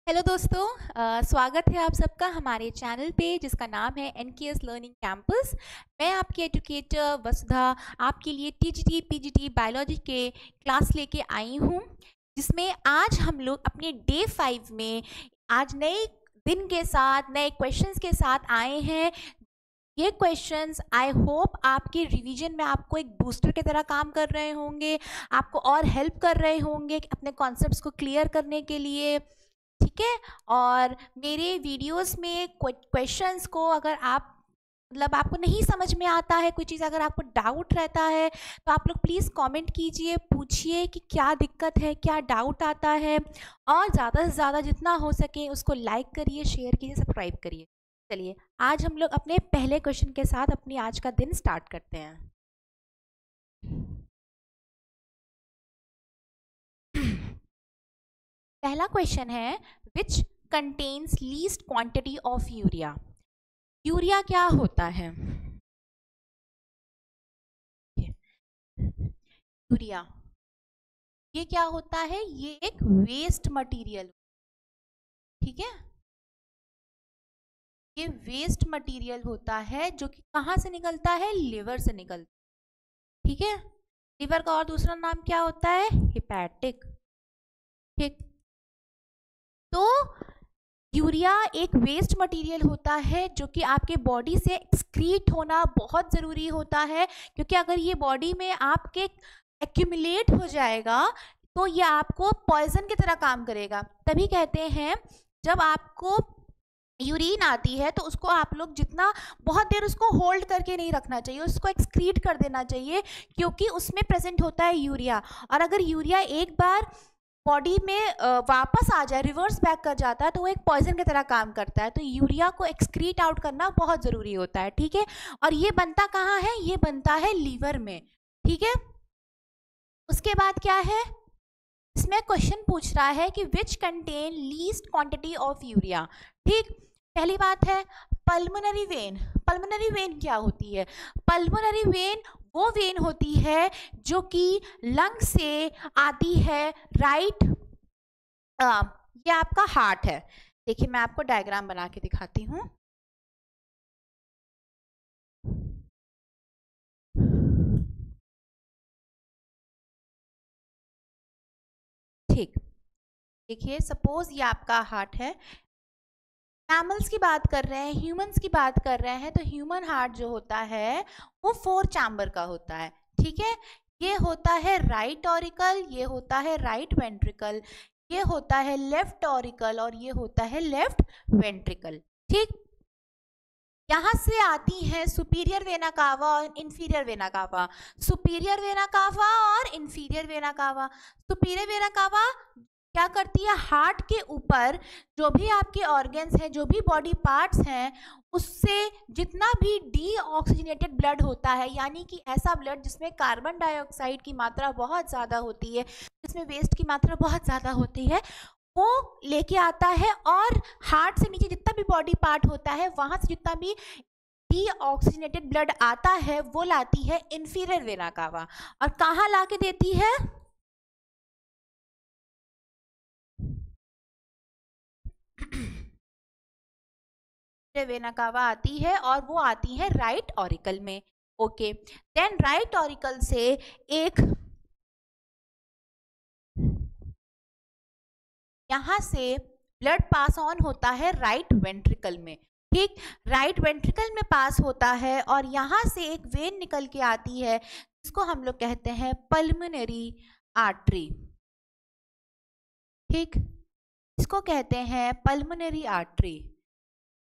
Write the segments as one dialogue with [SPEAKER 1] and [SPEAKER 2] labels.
[SPEAKER 1] Hello दोस्तों, स्वागत है आप सबका हमारे चैनल पे जिसका नाम है एनकेएस लर्निंग कैंपस। मैं आपकी एजुकेटर वसुधा आपके लिए टीजीटी पीजीटी बायोलॉजी के क्लास लेके आई हूँ, जिसमें आज हम लोग अपने डे 5 में आज नए दिन के साथ नए क्वेश्चंस के साथ आए हैं। ये क्वेश्चंस आई होप आपके रिवीजन में आपको एक बूस्टर की तरह काम कर रहे होंगे, आपको और हेल्प कर रहे होंगे अपने कॉन्सेप्ट्स को क्लियर करने के लिए। ठीक है। और मेरे वीडियोस में क्वेश्चंस को अगर आप आपको नहीं समझ में आता है, कोई चीज़ अगर आपको डाउट रहता है तो आप लोग प्लीज़ कमेंट कीजिए, पूछिए कि क्या दिक्कत है, क्या डाउट आता है। और ज़्यादा से ज़्यादा जितना हो सके उसको लाइक करिए, शेयर कीजिए, सब्सक्राइब करिए। चलिए आज हम लोग अपने पहले क्वेश्चन के साथ अपनी आज का दिन स्टार्ट करते हैं। पहला क्वेश्चन है which contains least quantity of urea. Urea क्या होता है? यूरिया ये क्या होता है? ये एक वेस्ट मटेरियल, ठीक है। ये वेस्ट मटेरियल होता है जो कि कहाँ से निकलता है? लिवर से निकलता है, ठीक है। लिवर का और दूसरा नाम क्या होता है? हेपेटिक, ठीक। तो यूरिया एक वेस्ट मटेरियल होता है जो कि आपके बॉडी से एक्सक्रीट होना बहुत ज़रूरी होता है, क्योंकि अगर ये बॉडी में आपके एक्यूमुलेट हो जाएगा तो ये आपको पॉइजन की तरह काम करेगा। तभी कहते हैं जब आपको यूरिन आती है तो उसको आप लोग जितना बहुत देर उसको होल्ड करके नहीं रखना चाहिए, उसको एक्सक्रीट कर देना चाहिए, क्योंकि उसमें प्रेजेंट होता है यूरिया। और अगर यूरिया एक बार बॉडी में वापस आ जाए, रिवर्स बैक कर जाता है, तो वो एक पॉइजन की तरह काम करता है। तो यूरिया को एक्सक्रीट आउट करना बहुत ज़रूरी होता है, ठीक है। और ये बनता कहाँ है? ये बनता है लीवर में, ठीक है। उसके बाद क्या है? इसमें क्वेश्चन पूछ रहा है कि which contain least quantity of urea, ठीक। पहली बात है पल्मोनरी वेन। पल्मोनरी वेन क्या होती है? पल्मोनरी वेन वो वेन होती है जो कि लंग से आती है, राइट। ये आपका हार्ट है। देखिए मैं आपको डायग्राम बना के दिखाती हूँ। ठीक, देखिए सपोज ये आपका हार्ट है। मैमल्स की बात कर रहे हैं, ह्यूमंस की बात कर रहे हैं, तो ह्यूमन हार्ट जो होता है वो 4 चैम्बर का होता है, ठीक है। ये होता है राइट ऑरिकल, ये होता है राइट वेंट्रिकल, ये होता है लेफ्ट ऑरिकल और ये होता है लेफ्ट वेंट्रिकल, ठीक। यहाँ से आती है सुपीरियर वेना कावा और inferior vena cava. Superior vena cava और inferior vena cava. Superior vena cava क्या करती है? हार्ट के ऊपर जो भी आपके ऑर्गन्स हैं, जो भी बॉडी पार्ट्स हैं, उससे जितना भी डीऑक्सीजनेटेड ब्लड होता है, यानी कि ऐसा ब्लड जिसमें कार्बन डाइऑक्साइड की मात्रा बहुत ज़्यादा होती है, जिसमें वेस्ट की मात्रा बहुत ज़्यादा होती है, वो लेके आता है। और हार्ट से नीचे जितना भी बॉडी पार्ट होता है, वहाँ से जितना भी डीऑक्सीजनेटेड ब्लड आता है वो लाती है इंफीरियर वेना कावा। और कहाँ ला के देती है? वेना कावा आती है और वो आती है राइट ऑरिकल में। ओके, देन राइट ऑरिकल से एक यहां से ब्लड पास ऑन होता है राइट वेंट्रिकल में, ठीक। राइट वेंट्रिकल में पास होता है और यहां से एक वेन निकल के आती है जिसको हम लोग कहते हैं पल्मोनरी आर्टरी, ठीक। इसको कहते हैं पल्मोनरी आर्टरी।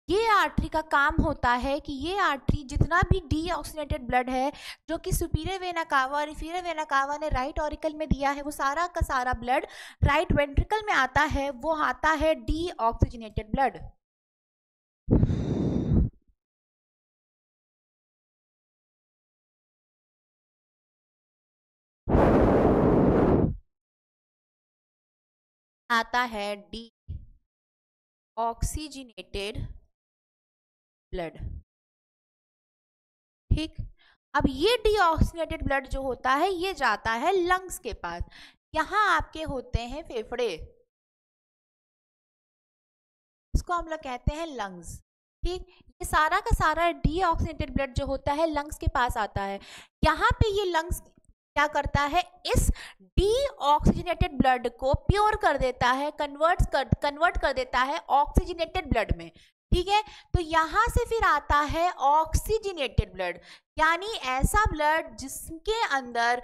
[SPEAKER 1] ये आर्टरी का काम होता है कि ये आर्टरी जितना भी डीऑक्सीजनेटेड ब्लड है जो कि सुपीरियर वेना कावा और इंफीरियर वेना कावा ने राइट ऑरिकल में दिया है, वो सारा का सारा ब्लड राइट वेंट्रिकल में आता है। वो आता है डीऑक्सीजनेटेड ब्लड। आता है डी ऑक्सीजनेटेड ब्लड, ठीक। अब ये डीऑक्सीजनेटेड ब्लड जो होता है ये जाता है लंग्स के पास। यहाँ आपके होते हैं फेफड़े, जिसको हम लोग कहते हैं लंग्स। ठीक, ये सारा का सारा डीऑक्सीजनेटेड ब्लड जो होता है लंग्स के पास आता है। यहाँ पे ये लंग्स क्या करता है, इस डीऑक्सीजनेटेड ब्लड को प्योर कर देता है, कन्वर्ट कर देता है ऑक्सीजनेटेड ब्लड में। ठीक है, तो यहाँ से फिर आता है ऑक्सीजनेटेड ब्लड, यानी ऐसा ब्लड जिसके अंदर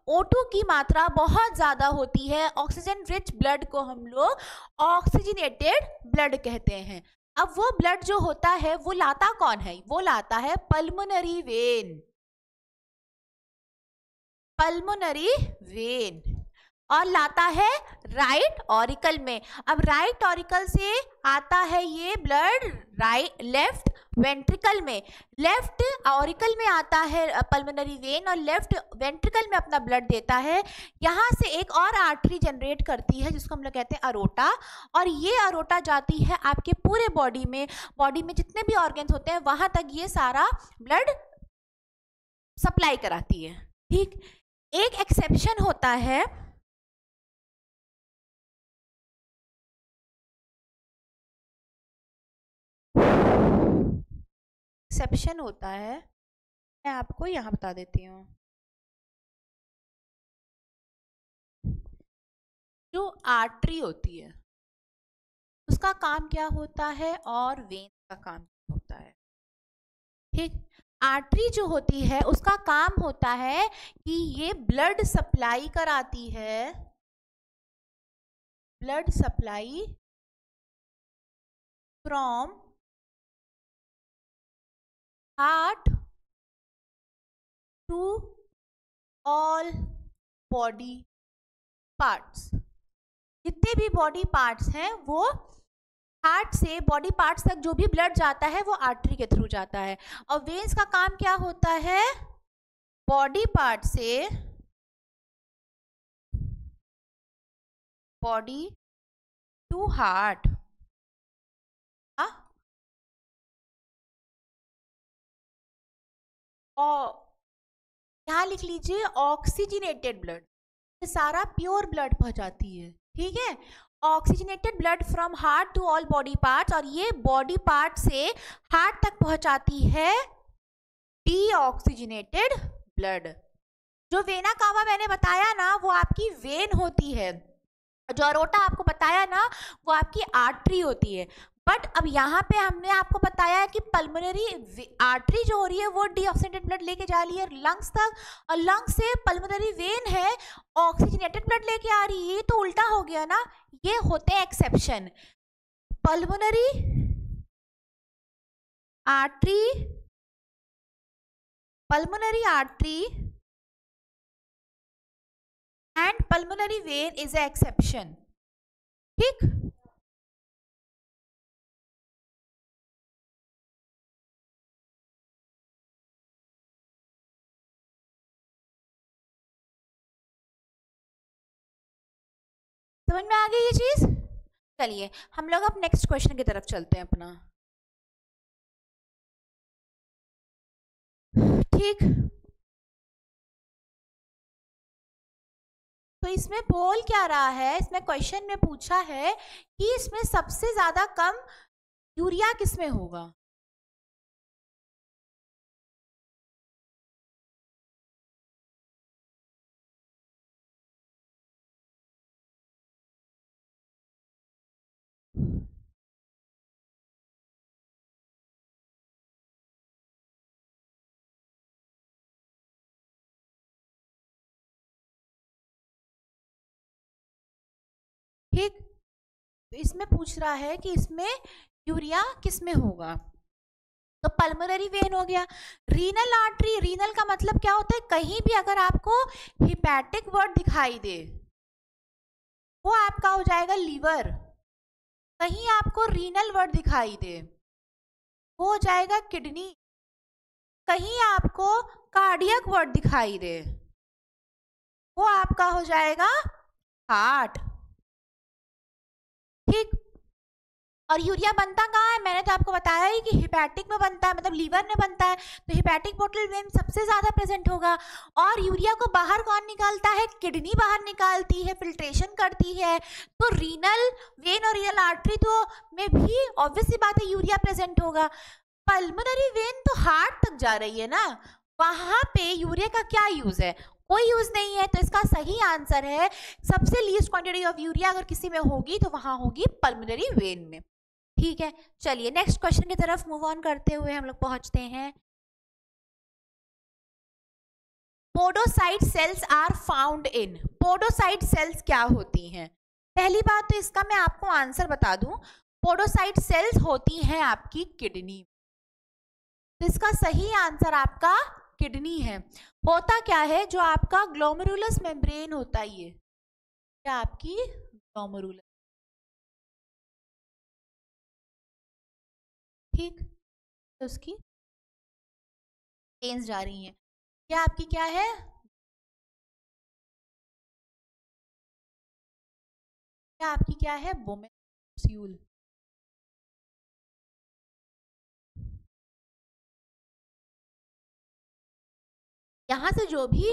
[SPEAKER 1] O2 की मात्रा बहुत ज़्यादा होती है। ऑक्सीजन रिच ब्लड को हम लोग ऑक्सीजनेटेड ब्लड कहते हैं। अब वो ब्लड जो होता है वो लाता कौन है, वो लाता है पल्मोनरी वेन, पल्मोनरी वेन, और लाता है राइट ऑरिकल में। अब राइट ऑरिकल से आता है ये ब्लड लेफ्ट वेंट्रिकल में, लेफ्ट ऑरिकल में आता है पल्मोनरी वेन और लेफ्ट वेंट्रिकल में अपना ब्लड देता है। यहाँ से एक और आर्टरी जनरेट करती है जिसको हम लोग कहते हैं अरोटा, और ये अरोटा जाती है आपके पूरे बॉडी में जितने भी ऑर्गन्स होते हैं वहां तक ये सारा ब्लड सप्लाई कराती है। ठीक, एक एक्सेप्शन होता है, एक्सेप्शन होता है, मैं आपको यहाँ बता देती हूँ। जो आर्टरी होती है उसका काम क्या होता है और वेन का काम क्या होता है। ठीक, आर्टरी जो होती है उसका काम होता है कि ये ब्लड सप्लाई कराती है, blood supply from heart to all body parts. जितने भी बॉडी पार्ट्स हैं वो हार्ट से बॉडी पार्ट्स तक जो भी ब्लड जाता है वो आर्टरी के थ्रू जाता है। और वेन्स का काम क्या होता है, बॉडी पार्ट से बॉडी टू हार्ट। और यहाँ लिख लीजिए ऑक्सीजनेटेड ब्लड, ये सारा प्योर ब्लड पहुंचाती है। ठीक है, oxygenated blood from heart to all body parts, और ये बॉडी पार्ट से हार्ट तक पहुंचाती है डीऑक्सीजनेटेड ब्लड। जो वेना कावा मैंने बताया ना वो आपकी वेन होती है, जो अरोटा आपको बताया ना वो आपकी आर्टरी होती है। बट अब यहाँ पे हमने आपको बताया है कि पल्मोनरी आर्टरी जो हो रही है वो डीऑक्सीजनेटेड ब्लड लेके जा रही है लंग्स तक, और लंग्स से पल्मोनरी वेन है ऑक्सीजनेटेड ब्लड लेके आ रही है। ये तो उल्टा हो गया ना, ये होते हैं exception. Pulmonary artery and pulmonary vein is a exception. ठीक, समझ में आ गई ये चीज। चलिए हम लोग अब नेक्स्ट क्वेश्चन की तरफ चलते हैं अपना। ठीक, तो इसमें बोल क्या रहा है, इसमें क्वेश्चन में पूछा है कि इसमें सबसे ज्यादा कम यूरिया किसमें होगा। ठीक, तो इसमें पूछ रहा है कि इसमें यूरिया किसमें होगा। तो पल्मोनरी वेन हो गया। रीनल आर्टरी, रीनल का मतलब क्या होता है, कहीं भी अगर आपको हिपैटिक वर्ड दिखाई दे वो आपका हो जाएगा लीवर। कहीं आपको रीनल वर्ड दिखाई दे वो हो जाएगा किडनी। कहीं आपको कार्डियक वर्ड दिखाई दे वो आपका हो जाएगा हार्ट। ठीक, और यूरिया बनता कहाँ है, मैंने तो आपको बताया ही कि हिपैटिक में बनता है, मतलब लीवर में बनता है, तो हिपैटिक पोर्टल वेन सबसे ज्यादा प्रेजेंट होगा। और यूरिया को बाहर कौन निकालता है, किडनी बाहर निकालती है, फिल्ट्रेशन करती है। तो रीनल वेन और रीनल आर्टरी तो में भी ऑब्वियस सी बात है यूरिया प्रेजेंट होगा। पल्मोनरी वेन तो हार्ट तक जा रही है ना, वहां पे यूरिया का क्या यूज है, कोई यूज नहीं है। तो इसका सही आंसर है सबसे लीस्ट क्वांटिटी ऑफ यूरिया अगर किसी में होगी तो वहां होगी पल्मोनरी वेन में। ठीक है, चलिए नेक्स्ट क्वेश्चन की तरफ मूव ऑन करते हुए हम लोग पहुंचते हैं। Podocyte cells are found in, podocyte cells क्या होती हैं? पहली बात तो इसका मैं आपको आंसर बता दूं, पोडोसाइट सेल्स होती हैं आपकी किडनी। तो इसका सही आंसर आपका किडनी है। होता क्या है, जो आपका ग्लोमेरुलस मेम्ब्रेन होता है, ये क्या आपकी ग्लोमेरुलस, ठीक, तो उसकी वेन्स जा रही हैं, क्या आपकी क्या है, क्या आपकी क्या है, वोमेन कैप्सूल। यहाँ से जो भी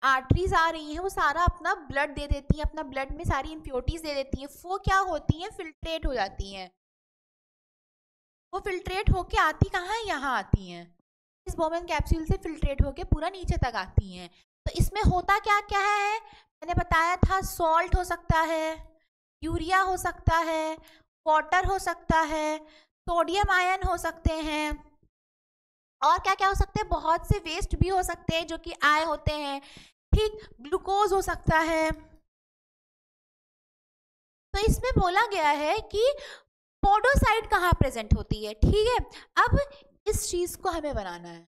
[SPEAKER 1] आर्टरीज आ रही हैं वो सारा अपना ब्लड दे देती हैं, अपना ब्लड में सारी इम्प्योरिटीज दे देती हैं, वो क्या होती हैं, फिल्ट्रेट हो जाती हैं। वो फिल्ट्रेट होके आती कहाँ है, यहाँ आती हैं, इस वोमेन कैप्सूल से फिल्ट्रेट होके पूरा नीचे तक आती हैं। तो इसमें होता क्या क्या है, मैंने बताया था, सॉल्ट हो सकता है, यूरिया हो सकता है, वाटर हो सकता है, सोडियम आयन हो सकते हैं, और क्या क्या हो सकते हैं, बहुत से वेस्ट भी हो सकते हैं जो कि आए होते हैं, ठीक, ग्लूकोज हो सकता है। तो इसमें बोला गया है कि पोडोसाइट कहाँ प्रेजेंट होती है, ठीक है। अब इस चीज को हमें बनाना है,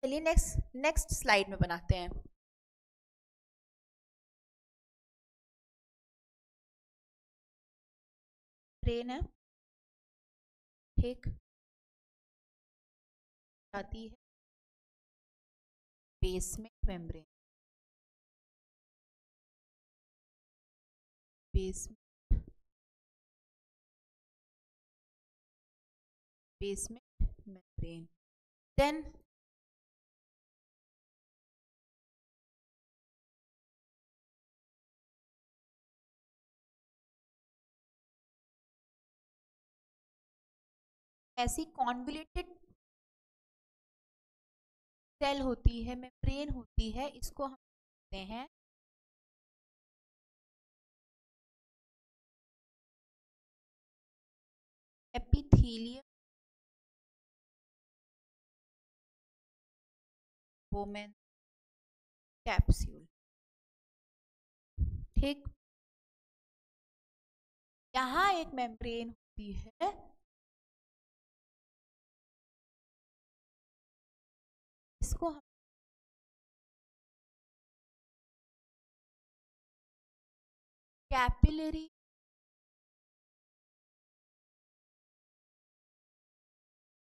[SPEAKER 1] चलिए नेक्स्ट स्लाइड में बनाते हैं। ब्रेन है, ठीक, आती है basement membrane, basement membrane, then ऐसी कॉन्वोल्यूटेड सेल होती है, मेम्ब्रेन होती है, इसको हम कहते हैं एपिथेलियम वोमेन कैप्सूल, ठीक। यहाँ एक मेम्ब्रेन होती है, इसको हम कैपिलरी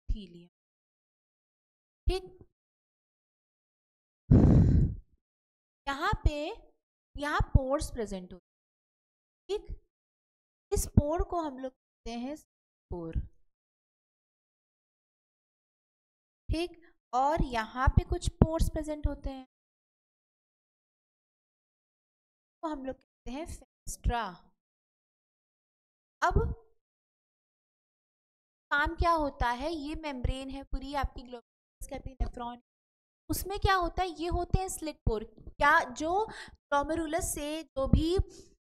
[SPEAKER 1] एपिथेलियम, ठीक। यहाँ पोर्स प्रेजेंट होते हैं, ठीक, इस पोर को हम लोग कहते हैं पोर, ठीक। और यहाँ पे कुछ पोर्स प्रेजेंट होते हैं, तो हम लोग कहते हैं फेनेस्ट्रा। अब काम क्या होता है, ये मेम्ब्रेन है पूरी आपकी ग्लोमेरुलस कैपिनेफ्रॉन, उसमें क्या होता है, ये होते हैं स्लिट पोर, क्या जो ग्लोमेरुलस से जो भी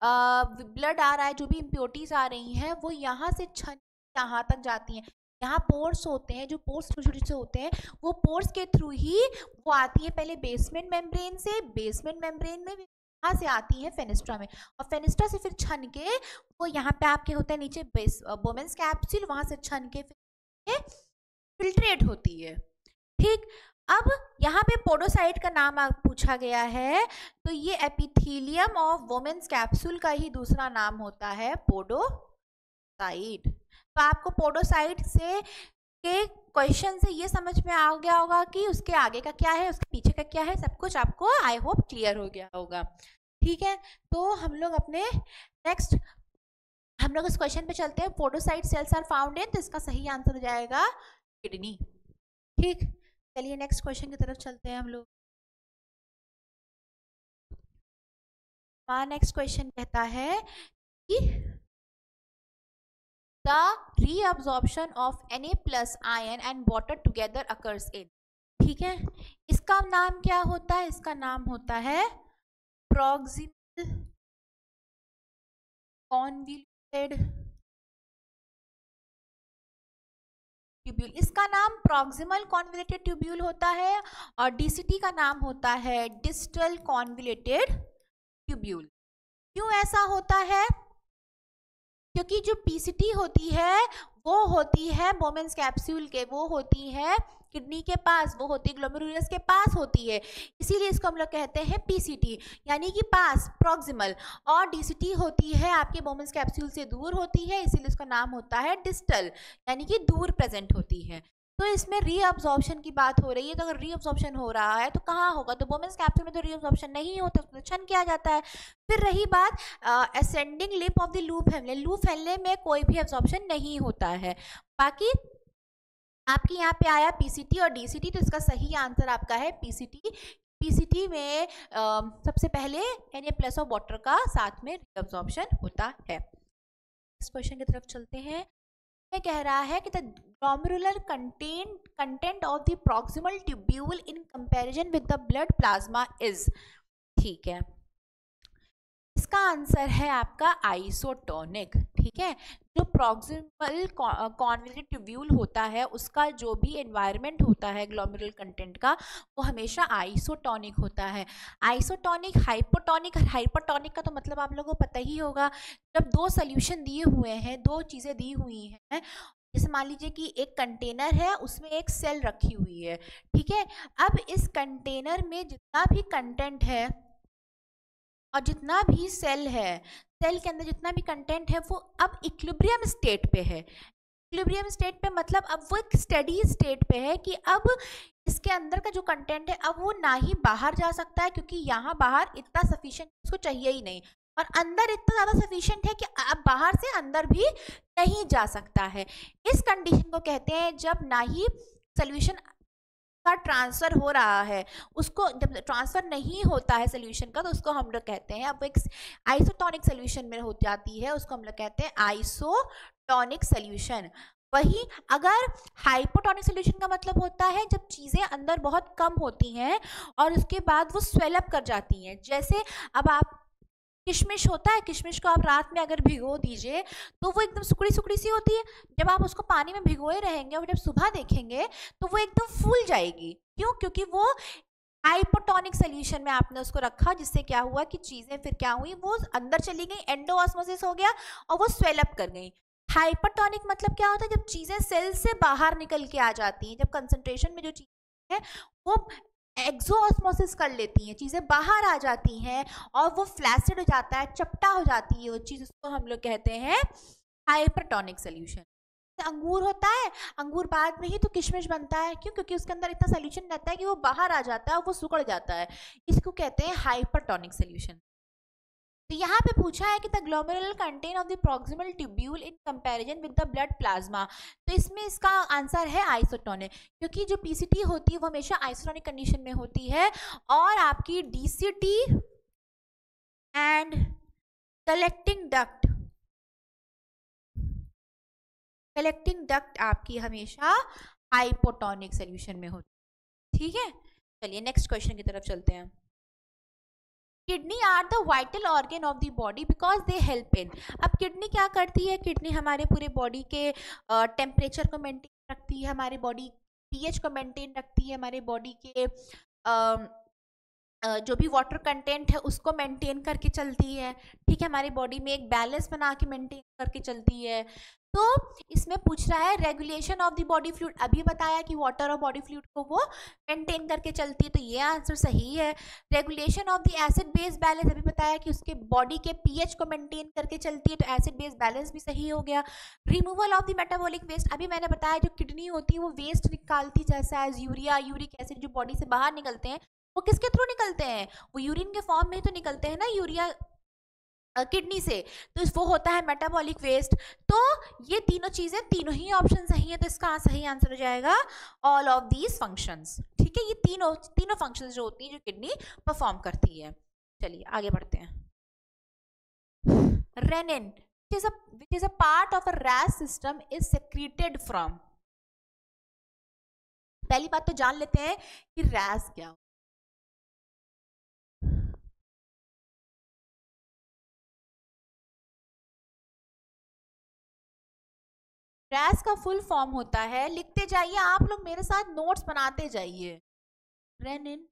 [SPEAKER 1] ब्लड आ रहा है, जो भी इम्प्योरिटीज आ रही हैं, वो यहाँ से छन यहाँ तक जाती हैं। यहाँ पोर्स होते हैं, जो पोर्स छोटे से होते हैं, वो पोर्स के थ्रू ही वो आती है पहले बेसमेंट मेम्ब्रेन से, बेसमेंट मेम्ब्रेन में यहाँ से आती है फेनेस्ट्रा में, और फेनेस्ट्रा से फिर छन के वो यहाँ पे आपके होता है नीचे वोमेन्स कैप्सूल, वहां से छन के फिर फिल्ट्रेट होती है, ठीक। अब यहाँ पे पोडोसाइट का नाम पूछा गया है, तो ये एपिथेलियम ऑफ वोमेन्स कैप्सूल का ही दूसरा नाम होता है पोडोसाइट। तो आपको पोडोसाइट से के क्वेश्चन से ये समझ में आ गया होगा कि उसके आगे का क्या है, उसके पीछे का क्या है, सब कुछ आपको आई होप क्लियर हो गया होगा। ठीक है, तो हम लोग अपने नेक्स्ट हम लोग इस क्वेश्चन पे चलते हैं। Podocyte cells are found in, तो इसका सही आंसर हो जाएगा किडनी। ठीक, चलिए नेक्स्ट क्वेश्चन की तरफ चलते हैं हम लोग। हमारा नेक्स्ट क्वेश्चन कहता है कि the reabsorption of Na plus ion and water together occurs in. ठीक है, इसका नाम क्या होता है? इसका नाम होता है प्रॉक्सिमल कॉन्वोल्यूटेड ट्यूब्यूल। इसका नाम प्रॉक्सिमल कॉन्वोल्यूटेड ट्यूब्यूल होता है और डीसीटी का नाम होता है डिस्टल कॉन्वोल्यूटेड ट्यूब्यूल। क्यों ऐसा होता है? क्योंकि जो पीसीटी होती है वो होती है बोमेन्स कैप्सूल के, वो होती है किडनी के पास, वो होती है ग्लोमेरुलस के पास होती है, इसीलिए इसको हम लोग कहते हैं पीसीटी, यानी कि पास, प्रॉक्सिमल। और डीसीटी होती है आपके बोमेन्स कैप्सूल से दूर होती है, इसीलिए इसका नाम होता है डिस्टल, यानी कि दूर प्रेजेंट होती है। तो इसमें रीअब्जॉर्प्शन की बात हो रही है, तो अगर रीअब्जॉर्प्शन हो रहा है तो कहाँ होगा? तो बोमेन्स कैप्सूल में तो रीअब्जॉर्प्शन नहीं होता, उसको छन किया जाता है। फिर रही बात ascending limb of the loop Henle, loop Henle में कोई भी एब्जॉर्प्शन नहीं होता है। बाकी आपके यहाँ पे आया पीसीटी और डीसीटी, तो इसका सही आंसर आपका है पीसीटी। पीसीटी में सबसे पहले Na+ ऑफ वाटर का साथ में रीअब्जॉर्प्शन होता है। इस क्वेश्चन की तरफ चलते हैं। ये कह रहा है कि the glomerular content of the proximal tubule in comparison with the blood plasma is. ठीक है, इसका आंसर है आपका आइसोटोनिक। ठीक है, जो प्रॉक्सिमल कॉन्वोल्यूटेड ट्यूब्यूल होता है उसका जो भी एनवायरनमेंट होता है ग्लोमेरुलर कंटेंट का, वो हमेशा आइसोटोनिक होता है। आइसोटोनिक, हाइपोटोनिक, हाइपोटोनिक का तो मतलब आप लोगों को पता ही होगा। जब दो सोल्यूशन दिए हुए हैं, दो चीज़ें दी हुई हैं, जैसे मान लीजिए कि एक कंटेनर है, उसमें एक सेल रखी हुई है। ठीक है, अब इस कंटेनर में जितना भी कंटेंट है और जितना भी सेल है, सेल के अंदर जितना भी कंटेंट है, वो अब इक्विलिब्रियम स्टेट पे है। इक्विलिब्रियम स्टेट पे मतलब अब वो एक स्टेडी स्टेट पे है कि अब इसके अंदर का जो कंटेंट है अब वो ना ही बाहर जा सकता है, क्योंकि यहाँ बाहर इतना सफिशिएंट उसको चाहिए ही नहीं, और अंदर इतना ज़्यादा सफिशिएंट है कि अब बाहर से अंदर भी नहीं जा सकता है। इस कंडीशन को कहते हैं जब ना ही सोल्यूशन का ट्रांसफर हो रहा है, उसको जब ट्रांसफर नहीं होता है सोल्यूशन का, तो उसको हम लोग कहते हैं, अब एक आइसोटोनिक सोल्यूशन में हो जाती है, उसको हम लोग कहते हैं आइसोटोनिक सोल्यूशन। वही अगर हाइपोटोनिक सोल्यूशन का मतलब होता है जब चीज़ें अंदर बहुत कम होती हैं और उसके बाद वो स्वेलअप कर जाती हैं। जैसे अब आप किशमिश होता है, किशमिश को आप रात में अगर भिगो दीजिए तो वो एकदम सुकड़ी सुकड़ी सी होती है। जब आप उसको पानी में भिगोए रहेंगे और जब सुबह देखेंगे तो वो एकदम फूल जाएगी। क्यों? क्योंकि वो हाइपोटोनिक सोल्यूशन में आपने उसको रखा, जिससे क्या हुआ कि चीज़ें फिर क्या हुई, वो अंदर चली गई, एंडोऑस्मोसिस हो गया और वो स्वेलअप कर गई। हाइपोटोनिक मतलब क्या होता है? जब चीज़ें सेल से बाहर निकल के आ जाती हैं, जब कंसंट्रेशन में जो चीज़ें हैं वो एक्सोऑस्मोसिस कर लेती हैं, चीज़ें बाहर आ जाती हैं और वो फ्लैसिड हो जाता है, चपटा हो जाती है वो चीज़, उसको हम लोग कहते हैं हाइपरटोनिक सोल्यूशन। अंगूर होता है, अंगूर बाद में ही तो किशमिश बनता है। क्यों? क्योंकि उसके अंदर इतना सोल्यूशन रहता है कि वो बाहर आ जाता है और वो सिकुड़ जाता है, इसको कहते हैं हाइपरटोनिक सोल्यूशन। तो यहाँ पे पूछा है कि the glomerular content of the proximal tubule in comparison with the blood plasma, तो इसमें इसका आंसर है आइसोटोनिक, क्योंकि जो पीसीटी होती है वो हमेशा आइसोटोनिक कंडीशन में होती है और आपकी डीसीटी एंड कलेक्टिंग डक्ट आपकी हमेशा हाइपोटोनिक सोल्यूशन में होती है। ठीक है, चलिए नेक्स्ट क्वेश्चन की तरफ चलते हैं। Kidney are the vital organ of the body because they help in. अब किडनी क्या करती है? किडनी हमारे पूरे बॉडी के टेम्परेचर को मेंटेन रखती है, हमारी बॉडी पीएच को मेंटेन रखती है, हमारी बॉडी के जो भी वाटर कंटेंट है उसको मेंटेन करके चलती है। ठीक है, हमारी बॉडी में एक बैलेंस बना के मेंटेन करके चलती है। तो इसमें पूछ रहा है regulation of the body fluid, अभी बताया कि वाटर और बॉडी फ्लूइड को वो मेंटेन करके चलती है, तो ये आंसर सही है। Regulation of the acid base balance, अभी बताया कि उसके बॉडी के पीएच को मेंटेन करके चलती है, तो एसिड बेस बैलेंस भी सही हो गया। Removal of the metabolic waste, अभी मैंने बताया जो किडनी होती है वो वेस्ट निकालती, जैसा एज यूरिया, यूरिक एसिड जो बॉडी से बाहर निकलते हैं वो किसके थ्रू निकलते हैं? वो यूरिन के फॉर्म में तो निकलते हैं ना, यूरिया किडनी से, तो वो होता है मेटाबॉलिक वेस्ट। तो ये तीनों चीजें, तीनों ही ऑप्शन सही है, तो इसका सही आंसर हो जाएगा ऑल ऑफ दीज फंक्शंस। ठीक है, ये तीनों फंक्शंस जो होती हैं जो किडनी परफॉर्म करती है। चलिए आगे बढ़ते हैं। Renin which is a part of a RAS system is secreted from। पहली बात तो जान लेते हैं कि RAS क्या हो। RAS का फुल फॉर्म होता है, लिखते जाइए आप लोग मेरे साथ, नोट्स बनाते जाइए। Renin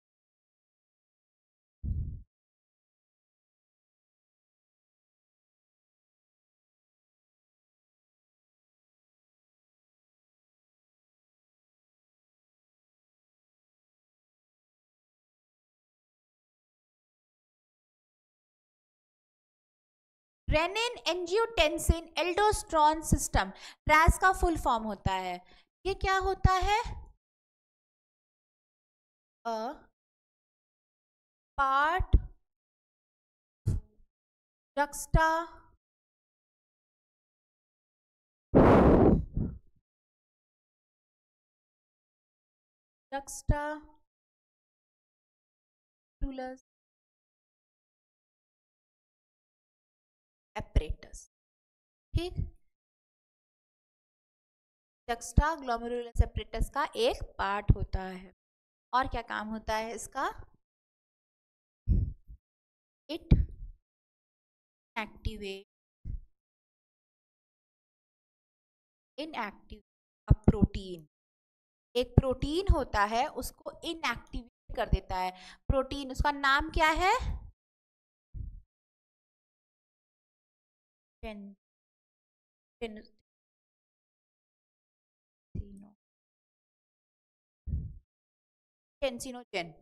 [SPEAKER 1] renin angiotensin aldosterone system, RAS का फुल फॉर्म होता है। ये क्या होता है? A part juxta juxtaglomeraulus apparatus। ठीक, juxtaglomeraulus apparatus का एक पार्ट होता है। और क्या काम होता है इसका? It activate inactive a protein. एक प्रोटीन होता है, उसको इनएक्टिवेट कर देता है। प्रोटीन, उसका नाम क्या है? टेंसिनोजेन।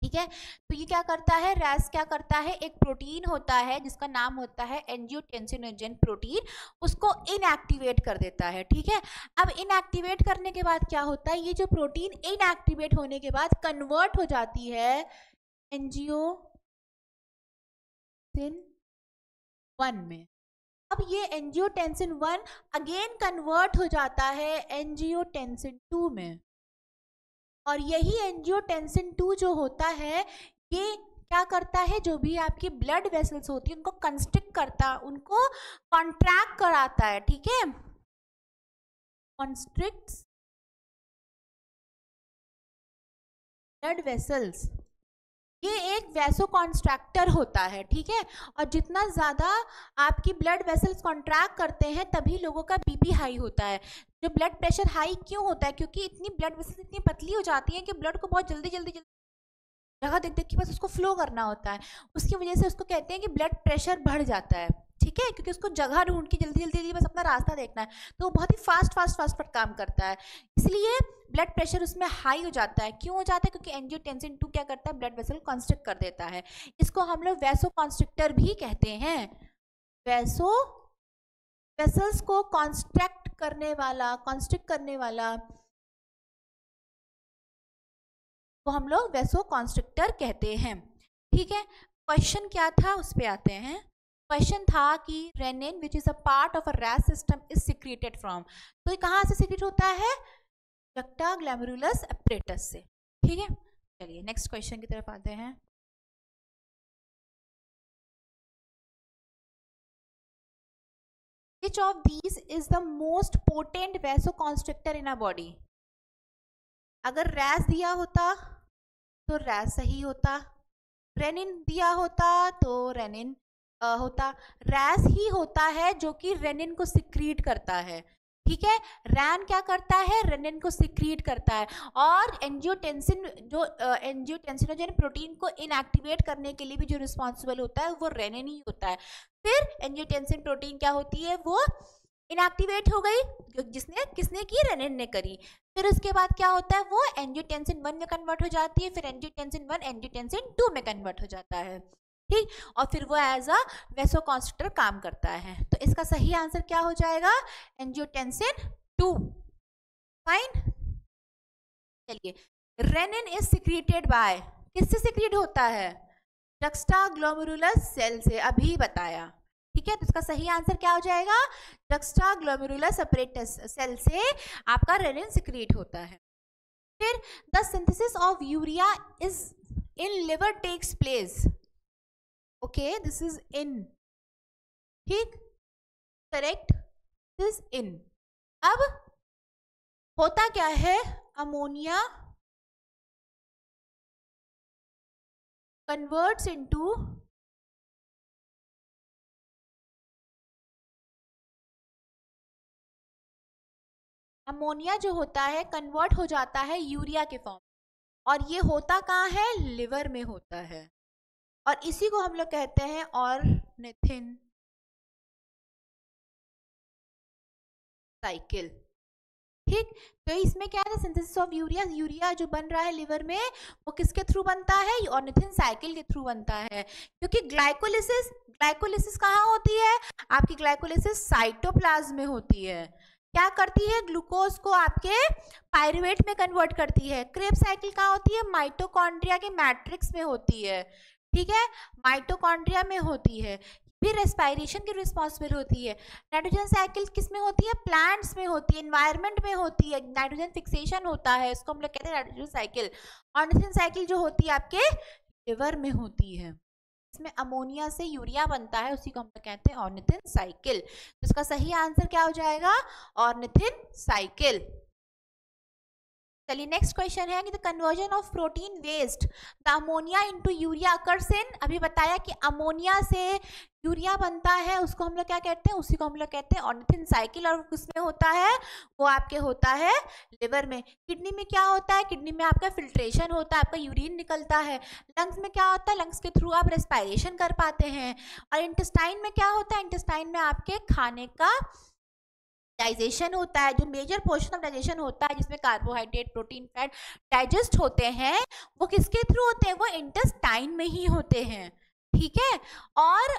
[SPEAKER 1] ठीक है, तो ये क्या करता है? RAS क्या करता है? एक प्रोटीन होता है जिसका नाम होता है एंजियोटेंसिनोजेन प्रोटीन, उसको इनएक्टिवेट कर देता है। ठीक है, अब इनएक्टिवेट करने के बाद क्या होता है? ये जो प्रोटीन इनएक्टिवेट होने के बाद कन्वर्ट हो जाती है एंजियोटेंसिन 1 में। अब ये एंजियोटेंसिन 1 अगेन कन्वर्ट हो जाता है एंजियोटेंसिन 2 में, और यही एंजियोटेंसिन 2 जो होता है, ये क्या करता है? जो भी आपकी ब्लड वेसल्स होती है उनको कंस्ट्रिक्ट करता, उनको कॉन्ट्रैक्ट कराता है। ठीक है, कॉन्स्ट्रिक्ट्स ब्लड वेसल्स, ये एक वैसोकॉन्स्ट्रैक्टर होता है। ठीक है, और जितना ज़्यादा आपकी ब्लड वेसल्स कॉन्ट्रैक्ट करते हैं तभी लोगों का बीपी हाई होता है। जो ब्लड प्रेशर हाई क्यों होता है? क्योंकि इतनी ब्लड वेसल्स इतनी पतली हो जाती हैं कि ब्लड को बहुत जल्दी जल्दी जल्दी जगह देख देख के बस उसको फ्लो करना होता है। उसकी वजह से उसको कहते हैं कि ब्लड प्रेशर बढ़ जाता है। ठीक है, क्योंकि उसको जगह ढूंढ के जल्दी जल्दी जल्दी बस अपना रास्ता देखना है, तो वो बहुत ही फास्ट फास्ट फास्ट पर काम करता है, इसलिए ब्लड प्रेशर उसमें हाई हो जाता है। क्यों हो जाता है? क्योंकि एंजियोटेंसिन 2 क्या करता है? ब्लड वेसल कॉन्स्ट्रिक्ट कर देता है। इसको हम लोग वैसोकॉन्स्ट्रिक्टर भी कहते हैं। वेसल्स को कॉन्स्ट्रैक्ट करने वाला, कॉन्स्ट्रिक्ट करने वाला को हम लोग वैसोकॉन्स्ट्रिक्टर कहते हैं। ठीक है, क्वेश्चन क्या था उस पे आते हैं। क्वेश्चन था कि renin which is a part of a RAS system is secreted from, तो ये कहाँ से सिक्रेट होता है? juxtaglomeraulus apparatus से। ठीक है, चलिए नेक्स्ट क्वेश्चन की तरफ आते हैं। Which of these is the most potent vasoconstrictor in a body? अगर RAS दिया होता तो RAS सही होता, रेनिन दिया होता तो रेनिन होता। RAS ही होता है जो कि रेनिन को सिक्रीट करता है। ठीक है, रैन क्या करता है? रेनिन को सिक्रीट करता है, और एंजियोटेंसिन जो एंजियोटेंसिनोजेन प्रोटीन को इनएक्टिवेट करने के लिए भी जो रिस्पॉन्सिबल होता है वो रेनिन ही होता है। फिर एंजियोटेंसिन प्रोटीन क्या होती है? वो इनएक्टिवेट हो गई, किसने की? रेनिन ने करी। फिर उसके बाद क्या होता है? वो एंजियोटेंसिन 1 में कन्वर्ट हो जाती है, फिर एंजियोटेंसिन 1 एंजियोटेंसिन 2 में कन्वर्ट हो जाता है। ठीक, और फिर वो एज अ वैसोकॉन्स्ट्रिक्टर काम करता है। तो इसका सही आंसर क्या हो जाएगा? एंजियोटेंसिन 2। फाइन, चलिए रेनिन इज सिक्रीटेड बाय, किससे सिक्रीट होता है? जक्स्टाग्लोमेरुलस सेल से, अभी बताया। ठीक है, तो इसका सही आंसर क्या हो जाएगा? जक्स्टाग्लोमेरुलस अपरेटस सेल से आपका रेनिन सिक्रीट होता है। फिर the synthesis of urea is in liver takes place. Okay, this is in, ठीक, करेक्ट, दिस इन। अब होता क्या है, अमोनिया कन्वर्ट्स इनटू अमोनिया जो होता है कन्वर्ट हो जाता है यूरिया के फॉर्म, और ये होता कहाँ है? लिवर में होता है, और इसी को हम लोग कहते हैं ऑर्निथिन साइकिल। ठीक, तो इसमें क्या है, सिंथेसिस ऑफ यूरिया, यूरिया जो बन रहा है लिवर में वो किसके थ्रू बनता है? ऑर्निथिन साइकिल के थ्रू बनता है, क्योंकि ग्लाइकोलिसिस, ग्लाइकोलिसिस कहाँ होती है? आपकी ग्लाइकोलिसिस साइटोप्लाज्म में होती है। क्या करती है? ग्लूकोज को आपके पायरुवेट में कन्वर्ट करती है। क्रेब्स साइकिल कहाँ होती है? माइटोकॉन्ड्रिया के मैट्रिक्स में होती है। ठीक है, माइटोकॉन्ड्रिया में होती है, भी रेस्पायरेशन की रिस्पॉन्सिबल होती है। नाइट्रोजन साइकिल किस में होती है? प्लांट्स में होती है, एनवायरनमेंट में होती है, नाइट्रोजन फिक्सेशन होता है, इसको हम लोग कहते हैं नाइट्रोजन साइकिल। ऑर्निथिन साइकिल जो होती है आपके लिवर में होती है, इसमें अमोनिया से यूरिया बनता है, उसी को हम लोग कहते हैं ऑर्निथिन साइकिल। तो इसका सही आंसर क्या हो जाएगा? Ornithine cycle. चलिए नेक्स्ट क्वेश्चन है कि the conversion of protein waste the ammonia into urea occurs in, अभी बताया कि अमोनिया से यूरिया बनता है, उसको हम लोग क्या कहते हैं? उसी को हम लोग कहते हैं ऑर्निथिन साइकिल, और किसमें होता है? वो आपके होता है लिवर में। किडनी में क्या होता है? किडनी में आपका फिल्ट्रेशन होता है, आपका यूरिन निकलता है। लंग्स में क्या होता है? लंग्स के थ्रू आप रेस्पायरेशन कर पाते हैं। और इंटेस्टाइन में क्या होता है? इंटेस्टाइन में आपके खाने का डाइजेशन होता है, जो मेजर पोर्शन ऑफ डाइजेशन होता है, जिसमें कार्बोहाइड्रेट, प्रोटीन, फैट डाइजेस्ट होते हैं, वो किसके थ्रू होते हैं? वो इंटेस्टाइन में ही होते हैं। ठीक है, और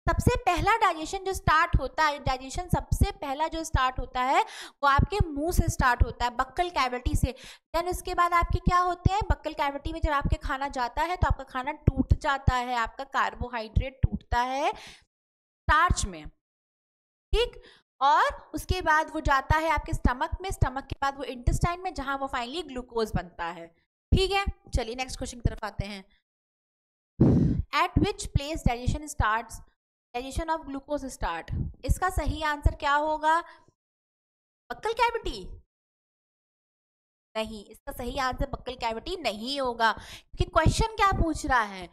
[SPEAKER 1] सबसे पहला डाइजेशन जो स्टार्ट होता है, डाइजेशन सबसे पहला जो स्टार्ट होता है वो आपके मुंह से स्टार्ट होता है, बक्कल कैविटी से। देन उसके बाद आपके क्या होते हैं? बक्कल कैविटी में जब आपके खाना जाता है तो आपका खाना टूट जाता है, आपका कार्बोहाइड्रेट टूटता है स्टार्च में। ठीक, और उसके बाद वो जाता है आपके स्टमक में, स्टमक के बाद वो इंटेस्टाइन में, जहां वो फाइनली ग्लूकोज बनता है। ठीक है, चलिए नेक्स्ट क्वेश्चन की तरफ आते हैं। Eight which place digestion starts, digestion of glucose start, इसका सही आंसर क्या होगा? Buccal cavity? नहीं, इसका सही आंसर बक्कल कैविटी नहीं होगा, क्योंकि क्वेश्चन क्या पूछ रहा है?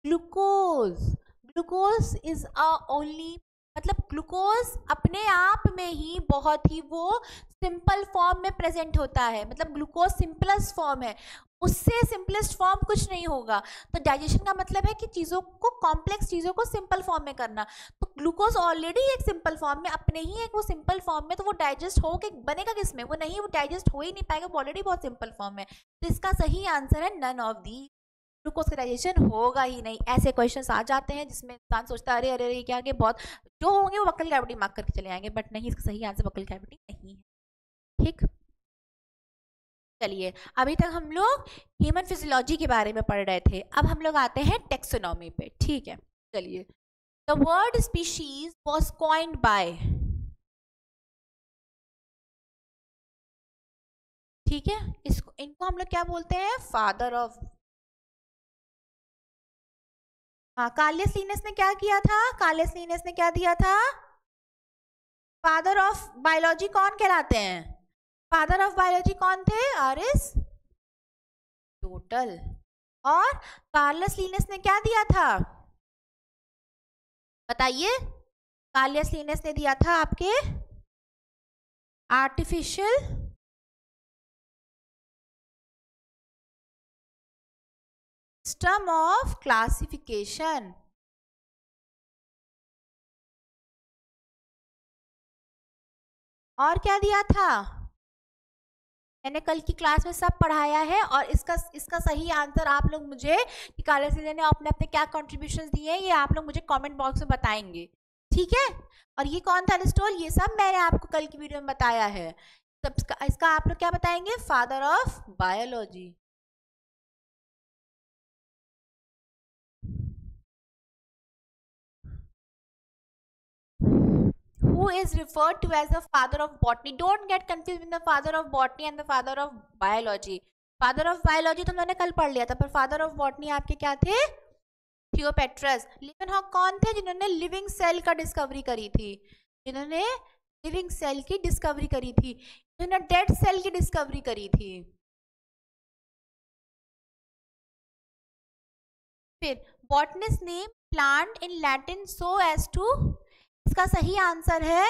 [SPEAKER 1] Glucose, glucose is a only, मतलब ग्लूकोज अपने आप में ही बहुत ही वो सिंपल फॉर्म में प्रेजेंट होता है, मतलब ग्लूकोज सिंपलेस्ट फॉर्म है, उससे सिंपलेस्ट फॉर्म कुछ नहीं होगा। तो डाइजेशन का मतलब है कि चीज़ों को, कॉम्प्लेक्स चीज़ों को सिंपल फॉर्म में करना। तो ग्लूकोज ऑलरेडी एक सिंपल फॉर्म में, अपने ही एक वो सिंपल फॉर्म में, तो वो डाइजेस्ट हो के बनेगा किसमें? वो नहीं, वो डाइजेस्ट हो ही नहीं पाएगा, वो ऑलरेडी बहुत सिंपल फॉर्म है। तो इसका सही आंसर है नन ऑफ दी, ग्लूकोज का डाइजेशन होगा ही नहीं। ऐसे क्वेश्चंस आ जाते हैं जिसमें इंसान सोचता है अरे अरे अरे क्या, बहुत जो होंगे वो बक्कल कैविटी मार्क करके चले आएंगे, बट नहीं, इसका सही आंसर बक्कल कैविटी नहीं है। ठीक, चलिए अभी तक हम लोग ह्यूमन फिजियोलॉजी के बारे में पढ़ रहे थे, अब हम लोग आते हैं टेक्सोनॉमी पे। ठीक है, चलिए, the word species was coined bye, ठीक है, इसको, इनको हम लोग क्या बोलते हैं? फादर ऑफ, कार्लियस लिनस ने क्या किया था? कार्लियस लिनस ने क्या दिया था? फादर ऑफ बायोलॉजी कौन कहलाते हैं? फादर ऑफ बायोलॉजी कौन थे? अरिस्टोटल। और कार्लस लिनस ने क्या दिया था? बताइए, कार्लियस लिनस ने दिया था आपके आर्टिफिशियल सिस्टम ऑफ क्लासिफिकेशन। और क्या दिया था? मैंने कल की क्लास में सब पढ़ाया है, और इसका सही आंसर आप लोग मुझे, कि कार्लियस लिनस ने अपने अपने क्या कॉन्ट्रीब्यूशंस दिए हैं, ये आप लोग मुझे कमेंट बॉक्स में बताएंगे। ठीक है, और ये कौन था? अरिस्टोटल। ये सब मैंने आपको कल की वीडियो में बताया है। इसका आप लोग क्या बताएंगे? Father of biology. Who is referred to as the father of botany? Don't get confused with the father of botany and the father of biology. Father of biology तो मैंने कल पढ़ लिया था, पर father of botany आपके क्या थे? थियोपेट्रस। लिवेनहॉक कौन थे? जिन्होंने लिविंग सेल का डिस्कवरी करी थी, जिन्होंने लिविंग सेल की डिस्कवरी करी थी, जिन्होंने डेड सेल की डिस्कवरी करी थी। फिर botanist name plant in Latin so as to, इसका सही आंसर है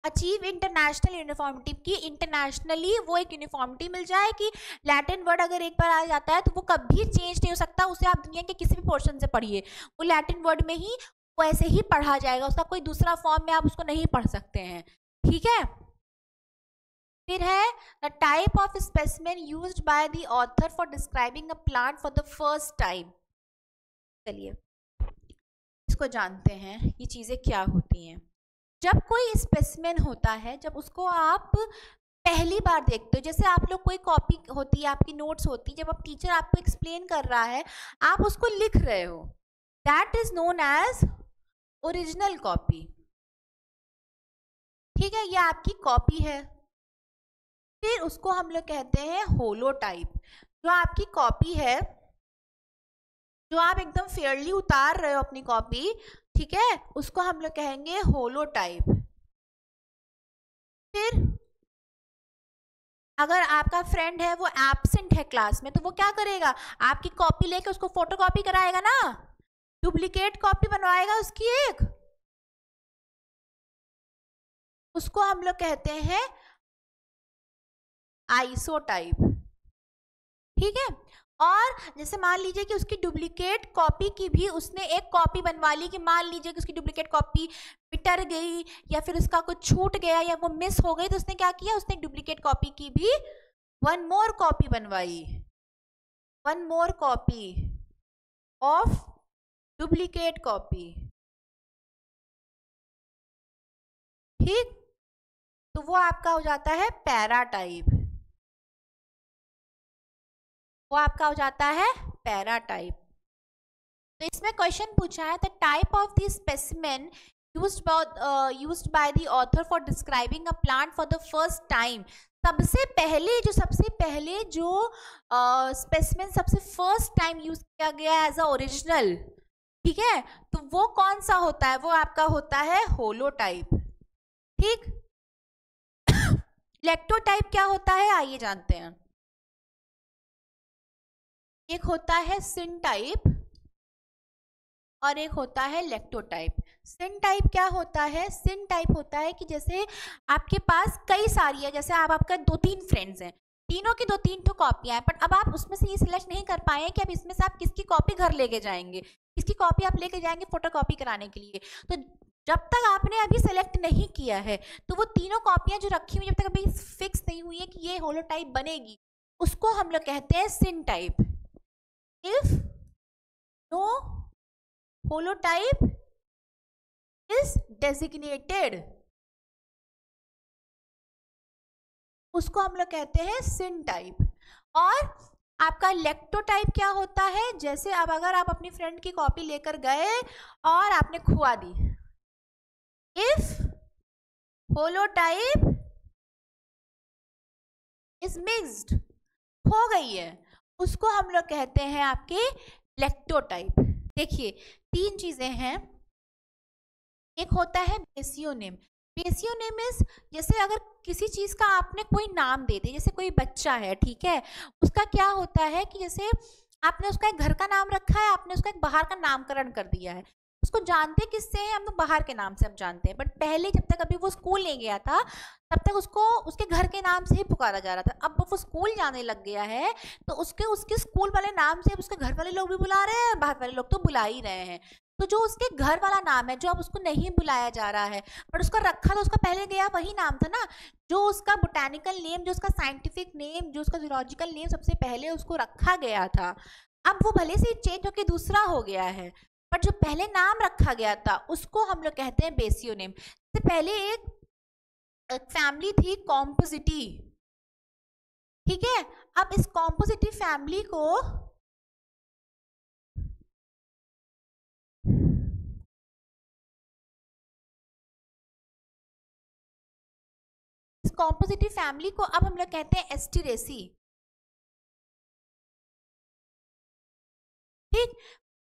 [SPEAKER 1] अचीव इंटरनेशनल यूनिफॉर्मिटी, की इंटरनेशनली वो एक यूनिफॉर्मिटी मिल जाए कि लैटिन वर्ड अगर एक बार आ जाता है तो वो कभी चेंज नहीं हो सकता, उसे आप दुनिया के किसी भी पोर्शन से पढ़िए, वो लैटिन वर्ड में ही वो ऐसे ही पढ़ा जाएगा, उसका कोई दूसरा फॉर्म में आप उसको नहीं पढ़ सकते हैं, ठीक है। फिर है the type of specimen used by the author for describing a plant for the first time. चलिए इसको जानते हैं, ये चीजें क्या होती हैं। जब कोई स्पेसिमेन होता है, जब उसको आप पहली बार देखते हो, जैसे आप लोग कोई कॉपी होती है, आपकी नोट्स होती है, जब आप टीचर आपको एक्सप्लेन कर रहा है, आप उसको लिख रहे हो, that is known as original copy, ठीक है, ये आपकी कॉपी है। फिर उसको हम लोग कहते हैं होलोटाइप। जो आपकी कॉपी है, जो आप एकदम फेयरली उतार रहे हो अपनी कॉपी, ठीक है, उसको हम लोग कहेंगे होलोटाइप। फिर अगर आपका फ्रेंड है वो एब्सेंट है क्लास में, तो वो क्या करेगा? आपकी कॉपी लेके उसको फोटोकॉपी कराएगा ना, डुप्लीकेट कॉपी बनवाएगा उसकी एक, उसको हम लोग कहते हैं आइसोटाइप, ठीक है। और जैसे मान लीजिए कि उसकी डुप्लीकेट कॉपी की भी उसने एक कॉपी बनवा ली, कि मान लीजिए कि उसकी डुप्लीकेट कॉपी बिटर गई या फिर उसका कुछ छूट गया या वो मिस हो गई, तो उसने क्या किया? उसने डुप्लीकेट कॉपी की भी वन मोर कॉपी बनवाई, one more copy of duplicate copy, ठीक। तो वो आपका हो जाता है पैराटाइप, वो आपका हो जाता है पैराटाइप। तो इसमें क्वेश्चन पूछा है the type of the specimen used by the author for describing a plant for the first time। सबसे पहले जो स्पेसिमेन सबसे फर्स्ट टाइम यूज किया गया एज अ ओरिजिनल, ठीक है, तो वो कौन सा होता है? वो आपका होता है होलोटाइप, ठीक। लेक्टोटाइप क्या होता है, आइए जानते हैं। एक होता है सिन टाइप और एक होता है लेक्टोटाइप। सिन टाइप क्या होता है? सिन टाइप होता है कि जैसे आपके पास कई सारी है, जैसे आपका 2-3 फ्रेंड्स हैं, तीनों की 2-3 ठो कॉपियां हैं, बट अब आप उसमें से ये सिलेक्ट नहीं कर पाए कि अब इसमें से आप किसकी कॉपी घर लेके जाएंगे, किसकी कॉपी आप लेके जाएंगे फोटोकॉपी कराने के लिए। तो जब तक आपने अभी सेलेक्ट नहीं किया है, तो वो तीनों कॉपियां जो रखी हुई, जब तक अभी फिक्स नहीं हुई है कि ये होलोटाइप बनेगी, उसको हम लोग कहते हैं syntype. If no holotype is designated, उसको हम लोग कहते हैं सिन टाइप। और आपका लेक्टोटाइप क्या होता है? जैसे अब अगर आप अपनी फ्रेंड की कॉपी लेकर गए और आपने खुआ दी, इफ होलोटाइप इज मिक्स्ड, हो गई है, उसको हम लोग कहते हैं आपके लेक्टोटाइप। देखिए 3 चीजें हैं, एक होता है बेसियोनिम। बेसियोनिम इज जैसे अगर किसी चीज का आपने कोई नाम दे दिया, जैसे कोई बच्चा है, ठीक है, उसका क्या होता है कि जैसे आपने उसका एक घर का नाम रखा है, आपने उसका एक बाहर का नामकरण कर दिया है, उसको जानते किससे हैं? हम लोग बाहर के नाम से हम जानते हैं, बट पहले जब तक अभी वो स्कूल नहीं गया था, तब तक उसको उसके घर के नाम से ही पुकारा जा रहा था। अब वो स्कूल जाने लग गया है, तो उसके स्कूल वाले नाम से अब उसके घर वाले लोग भी बुला रहे हैं, बाहर वाले लोग तो बुला ही रहे हैं। तो जो उसके घर वाला नाम है, जो अब उसको नहीं बुलाया जा रहा है, बट उसका रखा तो उसका पहले गया वही नाम था ना, जो उसका बोटैनिकल नेम, जो उसका साइंटिफिक नेम, जो उसका जूलॉजिकल नेम सबसे पहले उसको रखा गया था, अब वो भले से चेंज होकर दूसरा हो गया है, बट जो पहले नाम रखा गया था उसको हम लोग कहते हैं बेसियोनिम। इससे पहले एक एक फैमिली थी कॉम्पोजिटी, ठीक है। अब इस कॉम्पोजिटी फैमिली को कॉम्पोजिटिव फैमिली को अब हम लोग कहते हैं एस्टिरेसी, ठीक।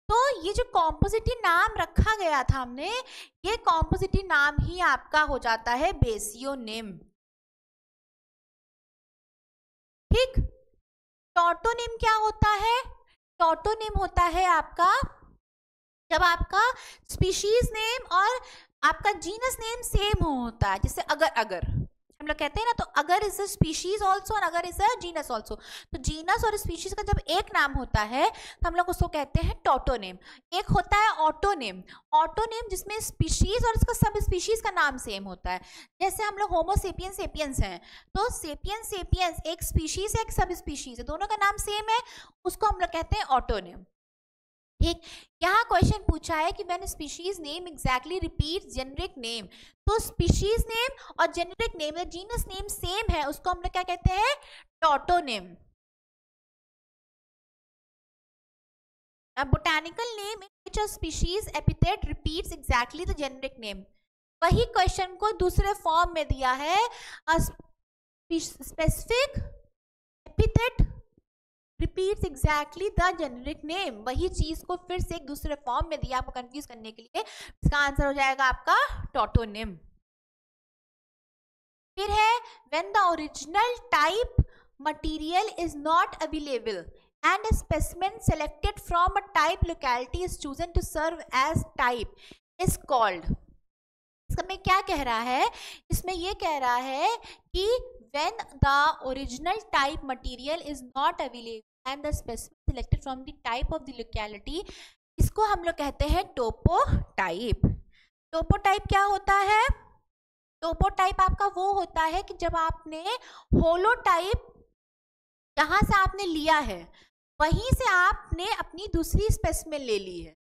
[SPEAKER 1] तो ये जो कॉम्पोजिटिव नाम रखा गया था हमने, ये कॉम्पोजिटिव नाम ही आपका हो जाता है बेसियोनिम, ठीक। टॉटोनिम क्या होता है? टॉटोनिम होता है आपका जब आपका स्पीशीज नेम और आपका जीनस नेम सेम होता है, जैसे अगर अगर हम लोग कहते हैं ना, तो अगर इज अ स्पीशीज ऑल्सो और अगर इज अ जीनस ऑल्सो, तो जीनस और स्पीशीज का जब एक नाम होता है तो हम लोग उसको कहते हैं टॉटोनिम। एक होता है ऑटोनिम, ऑटोनिम जिसमें स्पीशीज और इसका सब स्पीशीज का नाम सेम होता है। जैसे हम लोग होमो सेपियंस सेपियंस हैं, तो सेपियंस सेपियंस एक स्पीशीज है एक सब स्पीशीज है, दोनों का नाम सेम है, उसको हम लोग कहते हैं ऑटोनिम, ठीक। यहाँ क्वेश्चन पूछा है कि when species name exactly repeat generic name, तो स्पीशीज नेम और जेनेरिक नेम या जीनस नेम सेम है, उसको हम लोग क्या कहते हैं? टॉटोनिम। A botanical name in which a species epithet repeats exactly the generic name, वही क्वेश्चन को दूसरे फॉर्म में दिया है, specific epithet repeats exactly the generic name, वही चीज को फिर से एक दूसरे फॉर्म में दिया आपको कंफ्यूज करने के लिए, इसका आंसर हो जाएगा आपका टॉटोनिम। फिर है when the original type material is not available and a specimen selected from a type locality is chosen to serve as type is called, इसमें क्या कह रहा है? इसमें ये कह रहा है कि when the original type material is not available and the specimen selected from the type of the locality, इसको हम लोग कहते हैं टोपोटाइप। टोपोटाइप क्या होता है? टोपोटाइप आपका वो होता है कि जब आपने होलोटाइप जहां से आपने लिया है वहीं से आपने अपनी दूसरी स्पेसिमेन ले ली है,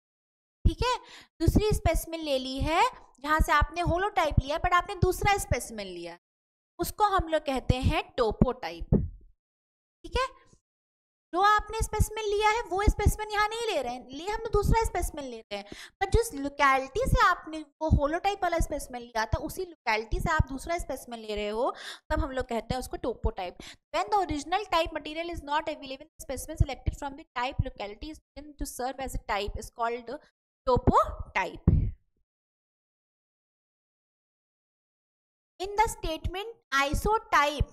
[SPEAKER 1] ठीक है, दूसरी स्पेसिमेन ले ली है जहां से आपने होलोटाइप लिया बट आपने दूसरा स्पेसिमेन लिया, उसको हम लोग कहते हैं टोपोटाइप, ठीक है। जो आपने स्पेसिमेन लिया है वो स्पेसिमेन यहाँ नहीं ले रहे हैं, लिए हम दूसरा स्पेसिमेन ले रहे हैं, पर जिस लोकेलिटी से आपने वो होलोटाइप वाला स्पेसिमेन लिया था उसी लोकेलिटी से आप दूसरा स्पेसिमेन ले रहे हो, तब हम लोग कहते हैं उसको topotype. When the original type material is not available, specimen selected from the type locality is given to serve as a type is called topotype. In the statement isotype,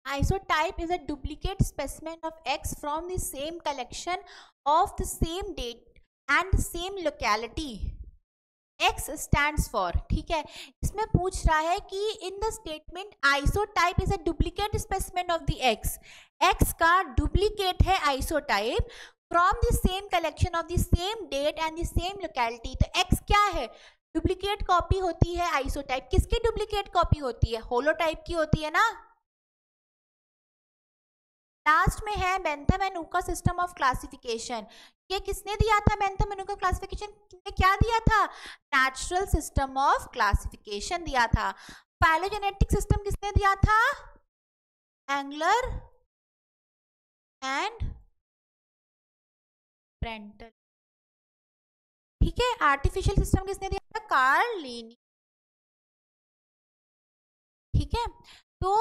[SPEAKER 1] isotype is a duplicate specimen of X from the same collection of the same date and the same locality. X stands for, ठीक है। इसमें पूछ रहा है कि in the statement isotype is a duplicate specimen of the X, X का duplicate है isotype from the same collection of the same date and the same locality, तो X क्या है? डुप्लीकेट कॉपी होती है आइसोटाइप। किसकी डुप्लीकेट कॉपी होती है? होलोटाइप की होती है ना। लास्ट में है बेंथम एंड ऊका सिस्टम ऑफ क्लासिफिकेशन, ये किसने दिया था? बेंथम एंड ऊका क्लासिफिकेशन ने क्या दिया था? नेचुरल सिस्टम ऑफ क्लासिफिकेशन दिया था। फाइलोजेनेटिक सिस्टम किसने दिया था? एंगलर एंड प्रेंटल, ठीक है। आर्टिफिशियल सिस्टम किसने दिया था? कार्ल लीनी, ठीक है। तो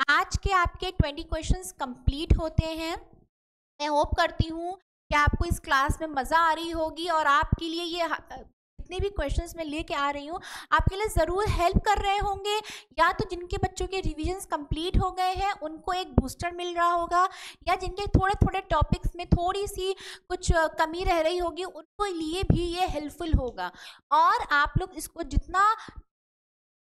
[SPEAKER 1] आज के आपके 20 क्वेश्चंस कंप्लीट होते हैं। मैं होप करती हूँ कि आपको इस क्लास में मज़ा आ रही होगी और आपके लिए ये जितने भी क्वेश्चंस मैं लेके आ रही हूँ आपके लिए ज़रूर हेल्प कर रहे होंगे, या तो जिनके बच्चों के रिविजन्स कंप्लीट हो गए हैं उनको एक बूस्टर मिल रहा होगा, या जिनके थोड़े थोड़े टॉपिक्स में थोड़ी सी कुछ कमी रह रही होगी उनको लिए भी ये हेल्पफुल होगा। और आप लोग इसको जितना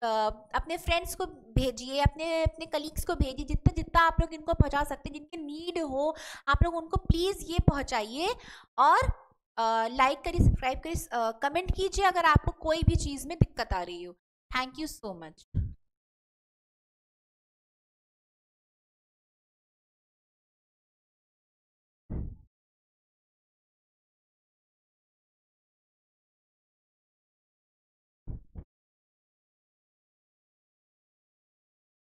[SPEAKER 1] अपने फ्रेंड्स को भेजिए, अपने अपने कलीग्स को भेजिए, जितना जितना आप लोग इनको पहुंचा सकते हैं, जिनके नीड हो आप लोग उनको प्लीज़ ये पहुंचाइए। और लाइक करिए, सब्सक्राइब करिए, कमेंट कीजिए अगर आपको कोई भी चीज़ में दिक्कत आ रही हो। Thank you so much.